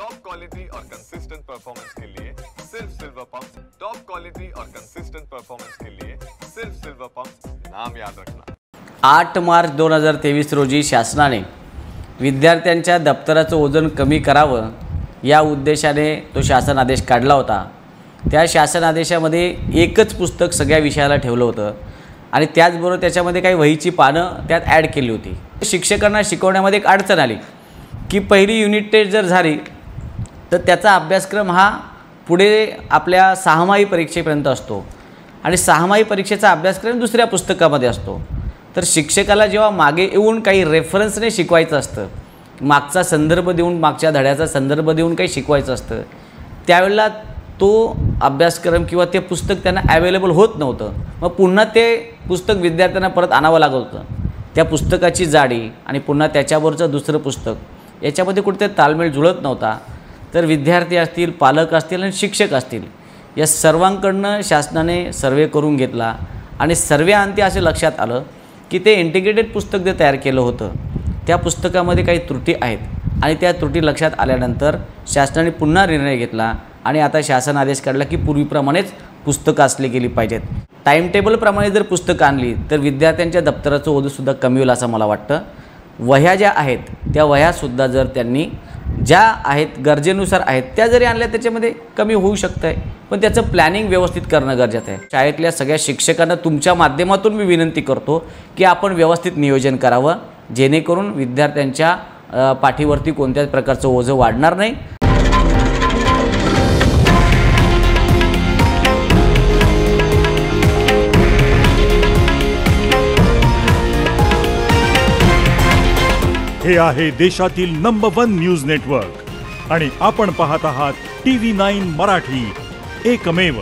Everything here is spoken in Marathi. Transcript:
टॉप क्वालिटी और कंसिस्टेंट परफॉर्मेंस के लिए सिर्फ सिल्वर पंप। टॉप क्वालिटी और कंसिस्टेंट परफॉर्मेंस के लिए सिर्फ सिल्वर पंप, नाम याद रखना। 8 मार्च 2023 रोजी शासनाने विद्यार्थ्यांच्या दप्तराचं वजन कमी करावं या उद्देशाने तो शासन आदेश काढला होता। त्या शासन आदेशामध्ये एकच पुस्तक सगळ्या विषयाला ठेवलं होतं आणि त्याचबरोबर त्याच्यामध्ये काही वहीची पानं त्यात ॲड केली होती। शिक्षकांना शिकवण्यामध्ये एक अडचण आली की पहिली युनिट टेस्ट जर झाली तर त्याचा अभ्यासक्रम हा पुढे आपल्या 6माही परीक्षेपर्यंत असतो आणि 6माही परीक्षेचा अभ्यासक्रम दुसऱ्या पुस्तकामध्ये असतो। तर शिक्षकाला जेव्हा मागे येऊन काही रेफरन्सने शिकवायचं असतं, मागचा संदर्भ देऊन, मागच्या धड्याचा संदर्भ देऊन काही शिकवायचं असतं, त्यावेळेला तो अभ्यासक्रम किंवा ते पुस्तक त्यांना अवेलेबल होत नव्हतं। मग पुन्हा ते पुस्तक विद्यार्थ्यांना परत आणावं लागत होतं। त्या पुस्तकाची जाडी आणि पुन्हा त्याच्यावरचं दुसरं पुस्तक याच्यामध्ये कुठेतरी ताळमेळ जुळत नव्हता। तर विद्यार्थी असतील, पालक असतील आणि शिक्षक असतील, या सर्वांकडनं शासनाने सर्वे करून घेतला आणि सर्वेअंती असे लक्षात आलं की ते इंटिग्रेटेड पुस्तक जे तयार केलं होतं त्या पुस्तकामध्ये काही त्रुटी आहेत आणि त्या त्रुटी लक्षात आल्यानंतर शासनाने पुन्हा निर्णय घेतला आणि आता शासन आदेश काढला की पूर्वीप्रमाणेच पुस्तकं असली गेली पाहिजेत। टाइम टेबलप्रमाणे जर पुस्तकं आणली तर विद्यार्थ्यांच्या दप्तराचं ओझंसुद्धा कमी होईल असं मला वाटतं। वह्या ज्या आहेत त्या वह्यासुद्धा जर त्यांनी ज्या आहेत गरजेनुसार आहेत त्या जरी आणल्या त्याच्यामध्ये कमी होऊ शकतं आहे, पण त्याचं प्लॅनिंग व्यवस्थित करणं गरजेचं आहे। शाळेतल्या सगळ्या शिक्षकांना तुमच्या माध्यमातून मी विनंती करतो की आपण व्यवस्थित नियोजन करावं, जेणेकरून विद्यार्थ्यांच्या पाठीवरती कोणत्याच प्रकारचं ओझं वाढणार नाही। हे आहे देशातील नंबर 1 न्यूज नेटवर्क आणि आपण पाहत आहात TV9 मराठी, एकमेव।